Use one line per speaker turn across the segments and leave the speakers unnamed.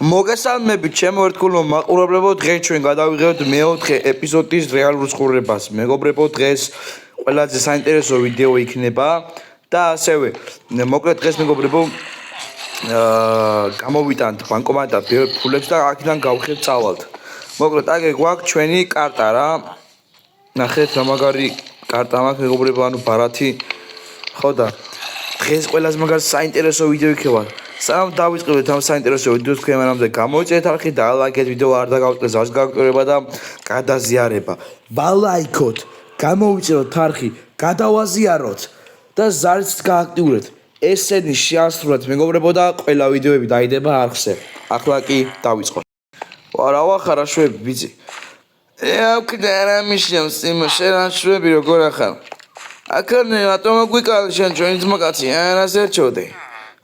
მოგესალმებით ჩემო ერთგულო მაყურებლებო, დღეს ჩვენ გადავიღებთ მეოთხე ეპიზოდის რეალურ ცხოვრებას. მეგობრებო, დღეს ყველაზე საინტერესო ვიდეო იქნება და ასევე მოკლედ დღეს მეგობრებო გამოვიტანთ ბანკომატიდან ბევრ ფულებს და აქედან გავხდეთ წავალთ. მოკლედ აგე გვაქვს ჩვენი კარტა რა. ნახეთ რა მაგარი კარტა მაქვს მეგობრებო, ანუ ბარათი. ხო და დღეს ყველაზე მაგარი საინტერესო ვიდეო იქნება. სამ დავიწყებთ ამ საინტერესო ვიდეოს თქვენ მანამდე გამოიწვიეთ არხი და ლაიქეთ ვიდეო არ დაგავიწყდეს ზავს გაგვიწერება და გადაზიარება. ვალაიქოთ, გამოიწვიოთ არხი, გადავაზიაროთ და ზარიც გააქტიურეთ. ესენი შეასრულეთ მეგობრებო და ყველა ვიდეოები დაიდება არხზე. ახლა კი დავიწყოთ. ვარა ვახარა შვები ბიძი. აკდა რა მიშლებს იმ შერანშვები როგორ ახარ? აკარნე რატომ გვიკალი შენ ჩვენი ძმაკაცი არასე ჩოდე.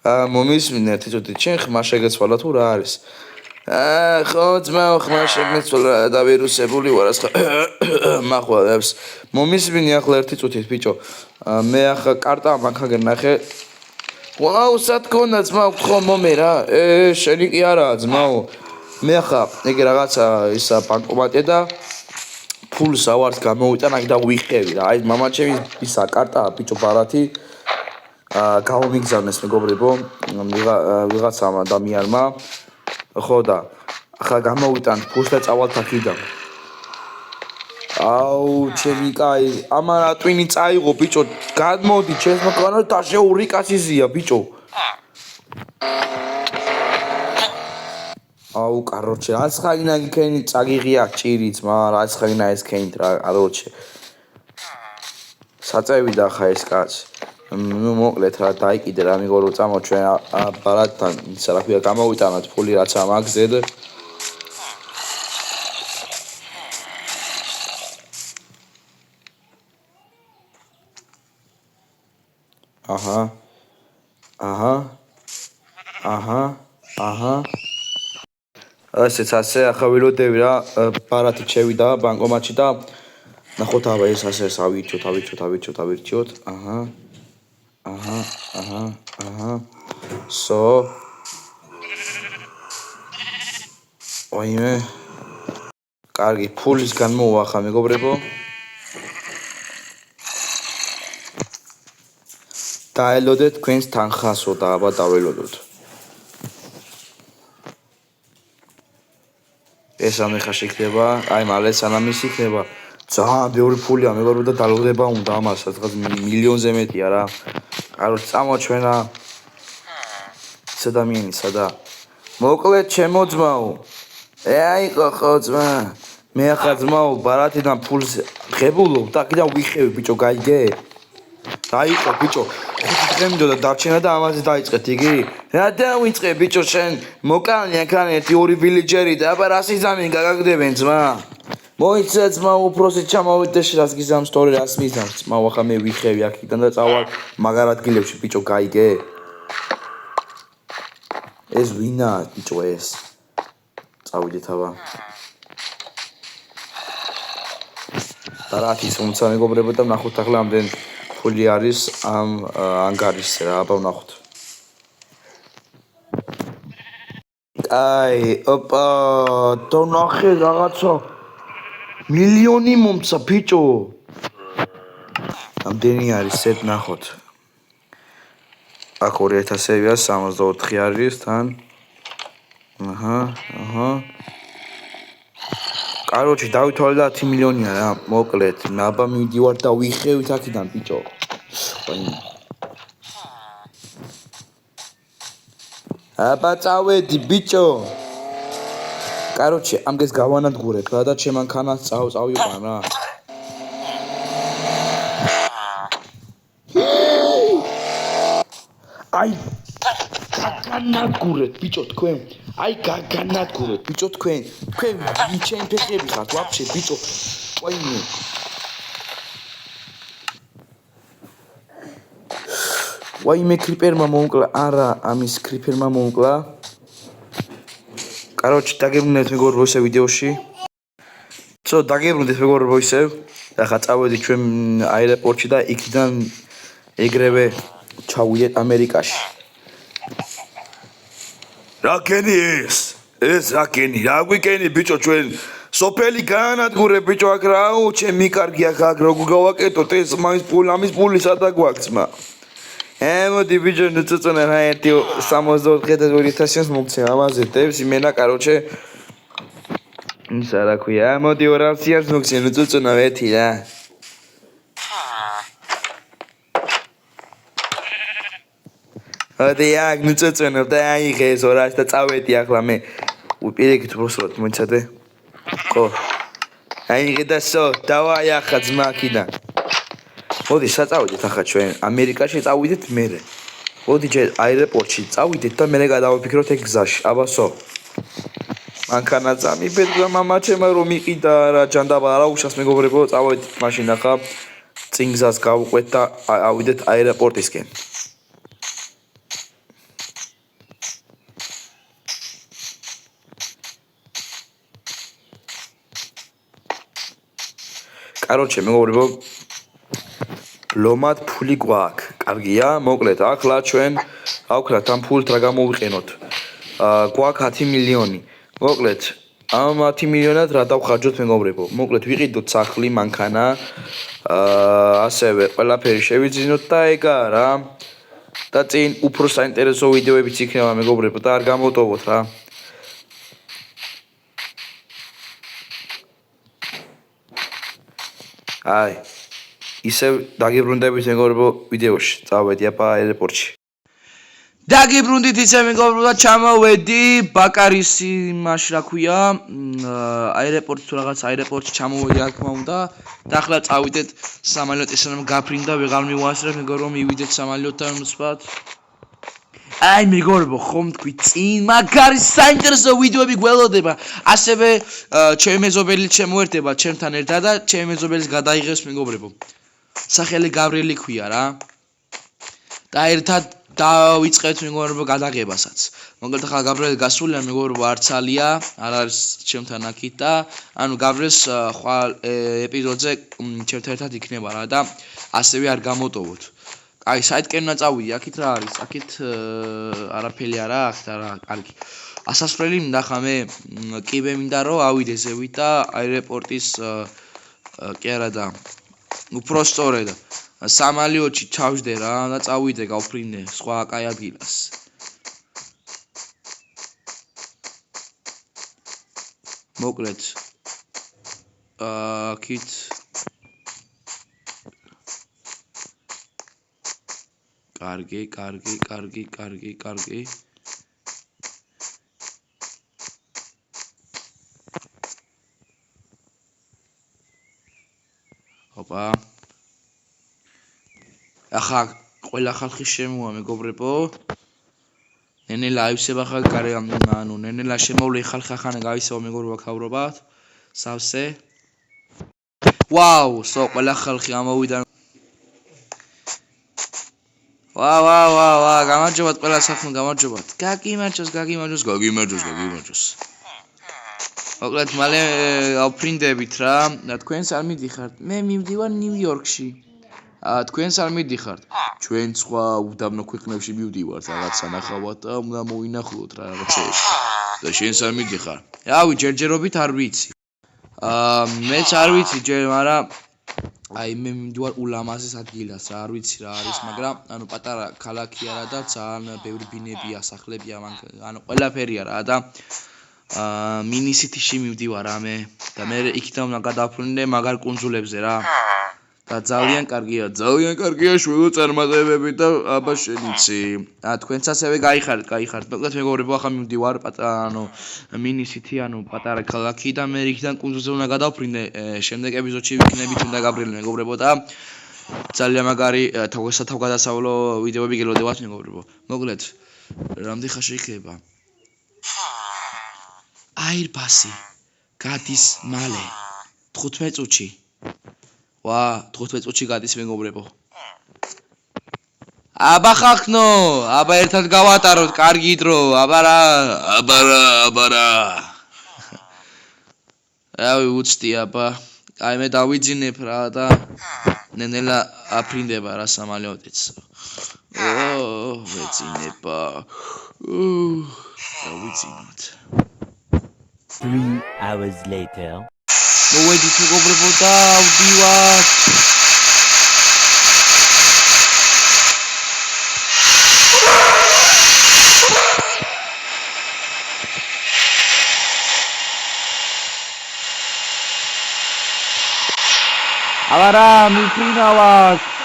მომისმინეთ იცოდი ჩვენ ხმა შეგეცვალა თუ რა არის ხო ძმა ხმა შეგეცვალა და ვირუსებული ვარ ახლა მახვევებს მომისმინე ახლა ერთი წუთით ბიჭო მე ახლა კარტა მაგაგერ ნახე ვაუ სათქონა ძმა ხო მომე რა შენი კი არა ძმაო მე ახლა ეგ რაღაცა ისა ბანკომატია და ფულს ავარს გამოვიტან აქ და ვიხევი რა აი მამაჩემის ისა კარტა ბიჭო ბარათი გავმიგზავნეს მეგობრებო ვიღაცამ ადამიანმა ხო და ახლა გამოვიტანთ ფულს და წავალთ აქედან აუ ჩემი კაი ამან ატვინი წაიღო ბიჭო გადმოდი ჩემს მოკანო დაშეული კაციზია ბიჭო აუ კაროჩე რაც ხაგინა გიქენი წაგიღია ჭირიც მაგრამ რაც ხაგინა ეს ქენით რა კაროჩე საწევი და ხა ეს კაცი ну მოკლედ რა დაიკიდე რა მიგო რო წამო ჩვენ ბარათთან ისა რა ქვია გამოვიტანოთ ფული რაც ამაქვს ზედ აჰა ასეც ასე ახლა ვილოდები რა ბარათი შევიდა ბანკომატში და ნახოთ აბა ეს ასე ავირჩიოთ so ოიმე კარგი ფულის განმოვახა მეგობრებო დაელოდეთ თქვენს თანხასო და აბა დაველოდოთ ეს ამე ხა შეკდება აი მალე სანამ ის იქნება ძალიან ბევრი ფულია მეგობრებო და დალოდება უნდა ამას რაღაც მილიონზე მეტია რა კარო წამოჩვენა ადამიანი სადა მოკლედ ჩემო ძმაო აი ხო ძმა მე ახლა ძმაო ბარათიდან ფულს ღებულობ და კიდევ ვიხევი ბიჭო გაიგე დაიყო ბიჭო ხუთი მინუტა დარჩენა და ამაზე დაიწყეთ იგი რა დავიწყე ბიჭო შენ მოკალნი აქან ერთი ორი ბილიჯერი და აბა რა სიზამი გაგაგდებენ ძმა მოიცა ძმა უფროსი ჩამოვიდეს რას გიზამს თორე რას მიზამს ძმა ახლა მე ვიხევი აქიდან და წავალ მაგარ ადგილებში ბიჭო გაიგე ეს ვინა ბიჭო ეს წავიდეთ აბა და რათი თუმცა მეგობრებო და ნახოთ ახლა ამდენ ფული არის ამ ანგარიშზე რა აბა ვნახოთ აი ოპა და ნახე რაღაცა მილიონი მომცა ბიჭო ამდენი არის ზედ ნახოთ აქ 2000-ია 64 არის თან აჰა კაროჩი დავითვალე და 10 მილიონია რა მოკლედ აბა მივდივარ და ვიხევით აქედან ბიჭო აბა წავედი ბიჭო კაროჩი ამგეს გავანადგურებ რა და ჩემანქანას წავიყვან რა აი განადგურეთ ბიჭო თქვენ აი განადგურეთ ბიჭო თქვენ ჩემ ფეხები ხართ ვაფშე ბიჭო ვაიმე ვაიმე კრიპერმა მომკლა არა ამის კრიპერმა მომკლა კაროჩი დაგებრუნდეთ მეგობრებო ეს ვიდეოში ცო დაგებრუნდეთ მეგობრებო ისე ახლა წავედით ჩვენ აეროპორტში და იქიდან ეგრევე ჩავიდეთ ამერიკაში რა გენი ეს ეს რა გენი, რა გვიკენი ბიჭო ჩვენ სოფელი განადგურე ბიჭო აქ რაო ჩემი კარგი აქ როგორ გავაკეთოთ ეს ამის პული სადა გვაქვს მა მოდი ბიჭო ნუწუწუნა რა ერთი 64,000 მოგცე ამაზე დევს იმენა კაროჩე ისა რა ქვია მოდი 200 მოგცე ნუწუწუნა ვეთი რა მოდი აქ ნუწუწუნა და აიღეს 200 და წავედი ახლა მე უპირეკით პროსროთ მოიცადე ხო აიღე და სო დავაი ახლა ძმა აქიდან მოდი საწავიდეთ ახლა ჩვენ ამერიკაში წავიდეთ მერე მოდი ჯერ აეროპორტში წავიდეთ და მერე გადავაფიქროთ ეგ გზაში აბასო მანქანაცა მიბეძლა მამა ჩემო რომ იყიდა რა ჯანდაბა რა უშავს მეგობრებო წავედით მაშინ ახლა წინ გზას გავუყვეთ და ავიდეთ აეროპორტისკენ კაროჩე მეგობრებო ლომად ფული გვაქვს კარგია მოკლედ ახლა ჩვენ ავქრათ ამ ფულს რა გამოვიყენოთ გვაქვს 10 მილიონი მოკლედ ამ 10 მილიონად რა დავხარჯოთ მეგობრებო მოკლედ ვიყიდოთ სახლი მანქანა ასევე ყველაფერი შევიძინოთ და ეგა რა და წინ უფრო საინტერესო ვიდეოებიც იქნება მეგობრებო და არ გამოტოვოთ რა აი ისევ დაგიბრუნდებით მეგობრებო ვიდეოში წავედი აბა აეროპორტში დაგიბრუნდით ისე მეგობრებო და ჩამოვედი ბაკარის იმაში რა ქვია აეროპორტში თუ რაღაც აეროპორტში ჩამოვედი რა თქმა უნდა და ახლა წავიდეთ სამალიოტი სანამ გაფრინდა ვეღარ მივუასწრებ მეგობრებო მივიდეთ სამალიოტთან მსვათ აი მეგობრებო ხომ თქვი წინ მაგარი საინტერესო ვიდეოები გველოდება ასევე ჩემი მეზობელი შემოერთება ჩემთან ერთად და ჩემი მეზობელის გადაიღებს მეგობრებო სახელი გავრიელი ქვია რა და ერთად დავიწყებთ მეგობრებო გადაღებასაც მოკლედ ახლა გავრიელი გასულია მეგობრებო არცალია არ არის ჩემთან აქით და ანუ გავრიელს ხვალ ეპიზოდზე ჩემთან ერთად იქნება რა და ასევე არ გამოტოვოთ აი საიტკენ წავიდი აქეთ რა არის აქეთ არაფერი არა აქ და რა კარგი ასასვლელი მინდა მე კიბე მინდა რომ ავიდე ზევით და აეროპორტის კი არა და უფრო სწორედ სამალიოტში ჩავждე რა და წავიდე გავფრინდე სხვა კაი ადგილას მოკლედ აქეთ კარგი ოპა ახლა ყველა ხალხი შემოვა მეგობრებო ნენელა აივსება ხალ გარე ანუ ნენელა შემოვლე ხალხი ახლა გავისება მეგობრებო ქავრობათ სავსე ვაუ სო ყველა ხალხი ამოვიდა ვა გამარჯობათ ყველა სახმო გამარჯობათ გაგიმარჯოს მოკლედ მალე ავფრინდებით რა თქვენს არ მიდიხართ მე მივდივარ ნიუ-იორკში თქვენს არ მიდიხართ ჩვენ სხვა უდაბნო ქვეყნებში მივდივართ რაღაცა ნახავთ და უნდა მოვინახულოთ რა რაღაცეებს და შენს არ მიდიხარ რავი ჯერჯერობით არ ვიცი მეც არ ვიცი ჯერ მაგრამ აი მე მივდივარ ულამაზეს ადგილას რა არ ვიცი რა არის მაგრამ ანუ პატარა ქალაქია რა და ძალიან ბევრი ბინებია სახლებია ანუ ყველაფერია რა და მინისიტიში მივდივარ მე და მე იქიდან უნდა გადავფრინდე მაგარ კუნძულებზე რა და ძალიან კარგია შვილო წარმატებები და აბა შენიცი თქვენც ასევე გაიხარეთ მოკლედ მეგობრებო ახლა მივდივარ ანუ მინისიტი ანუ პატარა ქალაქი და მე იქიდან კუნძულზე უნდა გადავფრინდე შემდეგ ეპიზოდში ვიქნებით უნდა გაბრიელი მეგობრებო და ძალიან მაგარი თავგადასავლო ვიდეოები გელოდებათ მეგობრებო მოკლედ რამდენი ხანში იქნება აირბასი გადის მალე 15 წუთში ვა 15 წუთში გადის მეგობრებო აბა ხახნო აბა ერთად გავატაროთ კარგი დრო აბა რა რავი უცდი აბა აი მე დავიძინებ რა და ნენელა აფრინდება რა სამალიოტიც ვეძინება დავიძინოთ
3 hours later.
მოვედით მეგობრებო და ავდივართ. აბარა მიფრინავთ.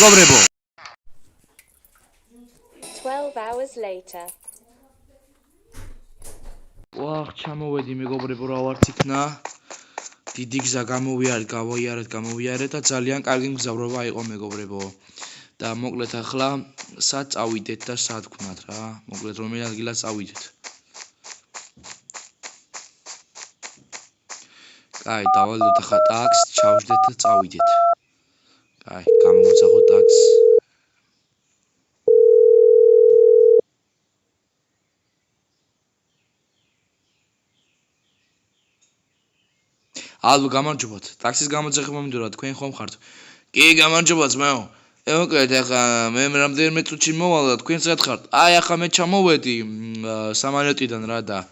მეგობრებო
12 hours later.
ვახ ჩამოვედი მეგობრებო რა ვარც იქნა დიდი გზა გამოვიარეთ და ძალიან კარგი მგზავრობა იყო მეგობრებო და მოკლედ ახლა სად წავიდეთ და სად ვქნათ რა მოკლედ რომელი ადგილას წავიდეთ კაი დავალოთ ახლა ტაქსს ჩავждეთ და წავიდეთ კაი გამოვუძახოთ ტაქსს ალო გამარჯობათ ტაქსის გამოძახება მინდოდა თქვენ ხომ ხართ კი გამარჯობათ ძმაო მოკლედ ახლა მე რამდენიმე წუთში მოვალ და თქვენ სად ხართ აი ახლა მე ჩამოვედი სამალეტიდან რა და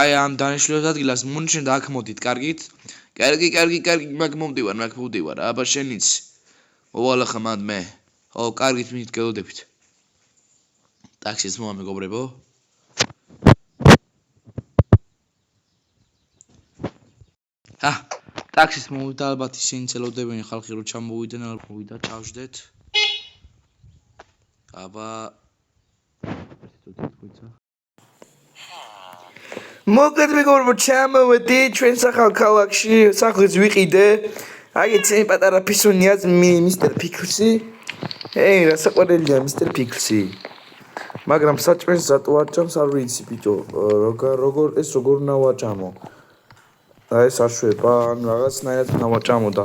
აი ამ დანიშნულებას ადგილას მუნჩენ და აქ მოდით კარგით კარგი მაგ მომდივარ აბა შენიც მოვალ ახლა მანდ მე ო კარგით მით გელოდებით ტაქსის მოვა მეგობრებო ტაქსის მოვიდა ალბათ ისინი ცელოდებენ ხალხი რო ჩამოვიდნენ ალბათ მოვიდა ჩავждეთ აბა მოკლედ მეგობრებო ჩამოვედი ჩვენ სახალ ქალაქში სახლიც ვიყიდე აი ეცი პატარა ფისუნია მისტერ ფიკლსი ეი რა საყვარელია მისტერ ფიკლსი მაგრამ საჭმელს ზატვარჭამს არ ვიცი ბიჭო როგორ უნდა ვაჭამო აი ეს აშვება ან რაღაცნაირად ნავაჭამო და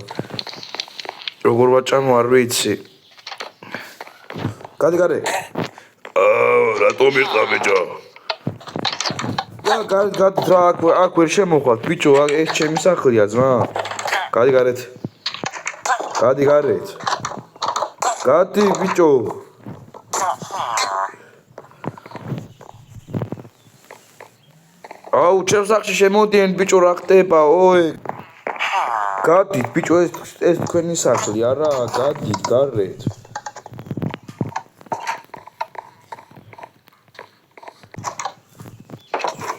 როგორ ვაჭამო არ ვიცი გადი რატომ ირტა ბიჭო გადი რა აქ ვერ შემოხვალ ბიჭო ეს ჩემი სახლია ძმა გადი გარეთ გადი ბიჭო აუ ჩემს სახლში შემოდიან ბიჭო რა ხდება ოე გადით ბიჭო ეს თქვენი სახლი არა გადით გარეთ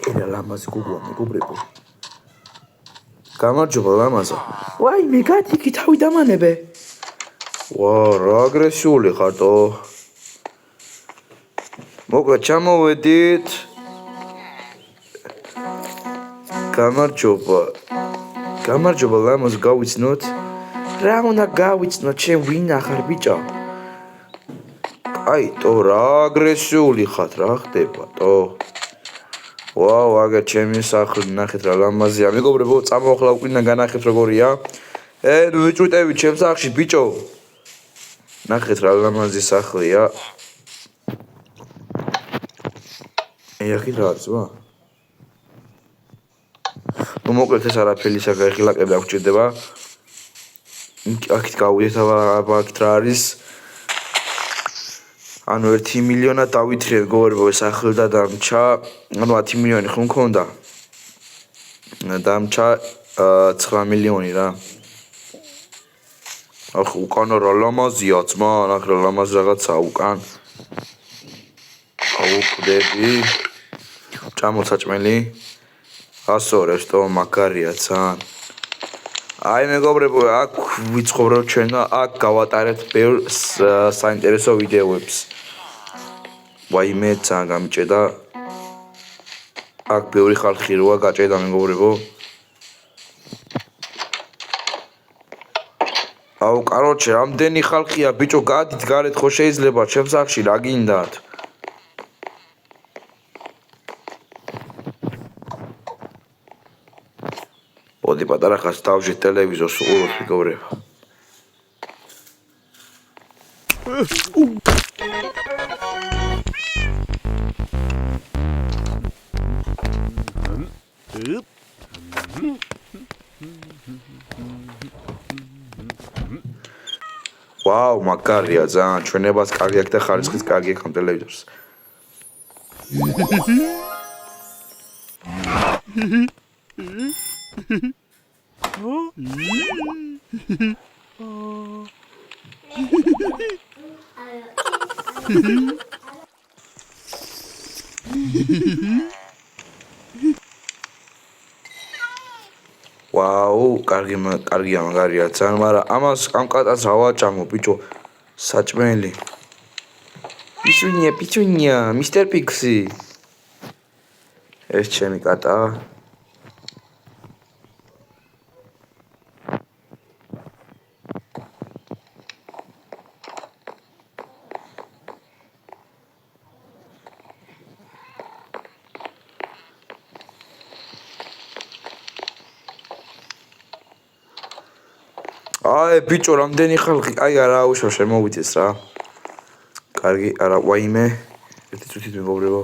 ელა ლამაზი გუგუა მეგობრებო გამარჯობა ლამაზა ვაი მე გადი თავი დამანებე ვა რა აგრესიული ხარტო მოკლედ ჩამოვედით გამარჯობა ლამაზ გავიცნოთ რა უნდა გავიცნოთ შენ ვინა ხარ ბიჭო აი თო რა აგრესიული ხარ რა ხდება თო ვაუ აგა ჩემი სახლი ნახეთ რა ლამაზია მეგობრებო წამოხლა უკინა განახეთ როგორია ნუ ვიჭუტები ჩემს სახლში ბიჭო ნახეთ რა ლამაზი სახლია ახი რა ზვა ну მოკლედ ეს არაფერი საგახილაკები არ გჭირდება აქეთ გავიდეთ აბა აქეთ რა არის ანუ 1 მილიონა დავითრიე მეგობრებო ეს ახლ და დამჭა ანუ 10 მილიონი ხო მქონდა დამჭა 9 მილიონი რა ახ უკან რა ლამაზია ძმა ახ რა ლამაზ რაღაცა უკან აუ ყდები ჩამოსაჭმელი ასორებს თო მაგარია ძალიან აი მეგობრებო აქ ვიცხოვრობ ჩვენ და აქ გავატარეთ ბევრ საინტერესო ვიდეოებს ვაიმე ძალიან გამიჭედა აქ ბევრი ხალხი როა გაჭედა მეგობრებო აუ, კაროჩე, რამდენი ხალხია, ბიჭო, გადით გარეთ ხო შეიძლება, ჩემს სახში რა გინდათ? მოდი პატარა ხას დავჟეთ ტელევიზორს უყუროთ მეგობრებო. ვაუ, მაგარია ძალიან, ჩვენებას კარგი აქვს და ხარისხიც კარგი აქვს ამ ტელევიზორს. ვაუ, კარგია მაგარია ძალიან, მაგრამ ამ კატას რა ვაჭამო, ბიჭო, საჭმელი. პიცუნია, მისტერ პიქსი. ეს ჩემი კატაა. აი ბიჭო, რამდენი ხალხი, აი არა უშავ შემოვიდეს რა. კარგი, არა ვაიმე. ერთი წუთით მეგობრებო.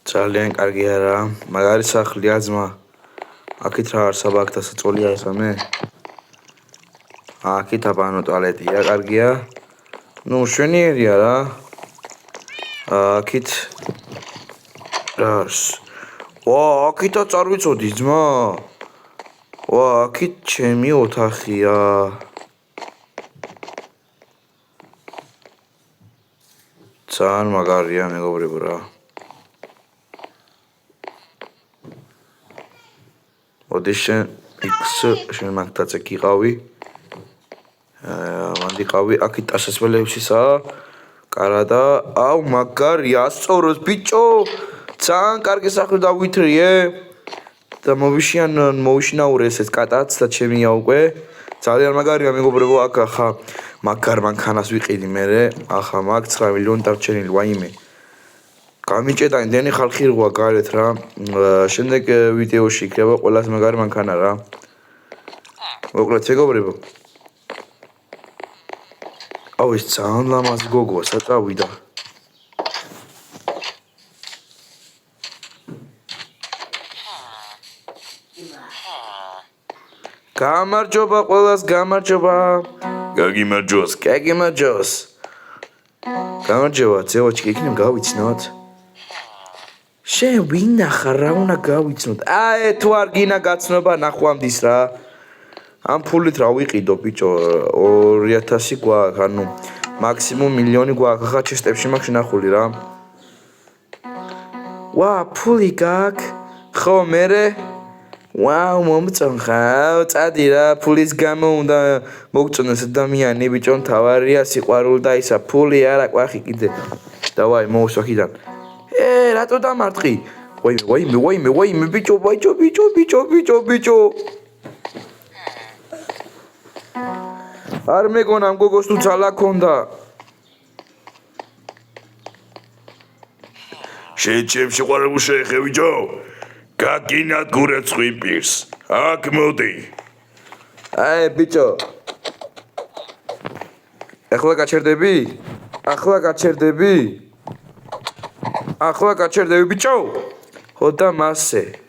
ძალიან კარგი არა. მაგარი სახლია ძმა. აქეთ რა არის საბაქთა საწოლია ესამე? აქეთ აბანო ტუალეტია, კარგია. ნუ შვენიერია რა. აქეთ რა არის? ვა, აქეთაც არ ვიცოდი ძმა. ვა, აქეთ ჩემი ოთახია. ძალიან მაგარია მეგობრებო რა. მოდი შენ მაგთაცე გიყავი. მანდიყავი, აქეთ ტასასველებსისაა. კარა და აუ მაგარია, ასწოროს ბიჭო. ძალიან კარგი სახლი დავითრიე. და მოვიშინაურე ესეც კატაც და ჩემია უკვე. ძალიან მაგარია მეგობრებო, აქ ახლა მაგარ მანქანას ვიყიდი მე. ახლა მაგ 9 მილიონი დარჩენილი ვაიმე. გამიჭედა იმდენი ხალხი როა გარეთ რა. შემდეგ ვიდეოში იქნება ყველას მაგარი მანქანა რა. მოკლედ მეგობრებო. აუ ეს ძალიან ლამაზი გოგოა, საწავიდა. გამარჯობა ყველას, გამარჯობა. გაგიმარჯოს. გამარჯობა, ძევაჩკი, იქნებ გავიცნოთ. შენ ვინა ხარ, რა უნდა გავიცნოთ? აი, თუ არ გინა გაცნობა, ნახვამდის რა. ამ ფულით რა ვიყიდო, ბიჭო, 2000 გვაქვს, ანუ მაქსიმუმ მილიონი გვაქვს, ხა ჩესტებში მაქვს ნახული რა. ვა, ფული გაქვს. ხო, მერე ვაუ, მომწონხავ, წადი რა, ფულის გამო უნდა მოგწონოს ადამიანი, ბიჭო, მთავარია სიყვარული და ისა, ფული არა ყვახი კიდე. დავაი, მოვსვა ხიდან. რატო დამარტყი? ვაიმე, ბიჭო. არ მეგონა ამ გოგოს თუ ძალა ქონდა. შენ ჩემ სიყვარულს შეეხე, ბიჭო. გაგინათ გურეთ ხვიპირს. აქ მოდი. აი ბიჭო. ახლა გაჩერდები ბიჭო. ხოდა მასე.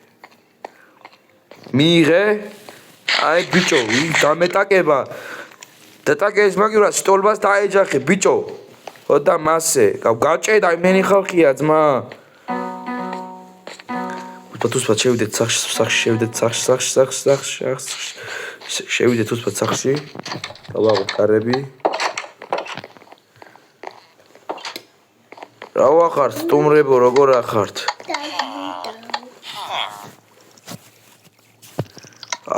მიიღე? აი ბიჭო, დამეტაკება. დატაკეს მაგივრა სტოლბას დაეჯახე ბიჭო. ხოდა მასე. გაჭედა იმენი ხალხია ძმა. უთუცბად შევიდეთ სახში. შევიდეთ უთუცბად სახში. დავაღოთ კარები. რა ვახართ, სტუმრებო, როგორ ახართ?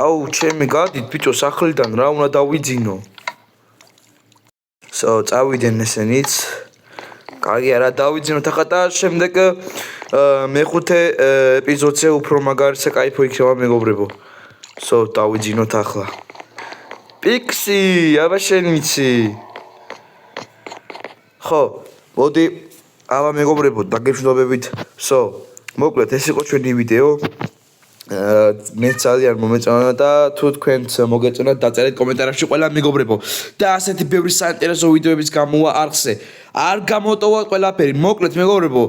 აუ, ჩემი გადით ბიჭო სახლიდან რა უნდა დავიძინო? წავიდნენ ესენიც. კარგი არა დავიძინოთ ახლა და შემდეგ მეხუთე ეპიზოდზე უფრო მაგარი საკაიფო იქნება მეგობრებო. დავიძინოთ ახლა. პიქსი, აბა შენ ვიცი. ხო, მოდი აბა მეგობრებო, დაგემშვიდობებით. მოკლედ ეს იყო ჩვენი ვიდეო. მე ძალიან მომეწონა და თუ თქვენც მოგეწონათ დაწერეთ კომენტარებში ყველა მეგობრებო და ასეთი ბევრი საინტერესო ვიდეოების გამოვა არხზე. არ გამოტოვოთ ყველაფერი, მოკლედ მეგობრებო.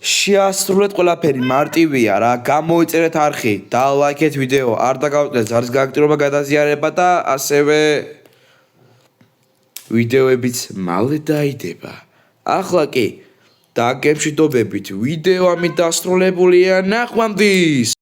შეასრულეთ ყველაფერი, მარტივია რა, გამოიწერეთ არხი, დალაიქეთ ვიდეო, არ დაგავიწყდეთ ზარის გააქტირება, გადაზიარება და ასევე ვიდეოებიც მალე დაიდება. ახლა კი დაგემშვიდობებით, ვიდეო ამით დასრულებულია, ნახვამდის.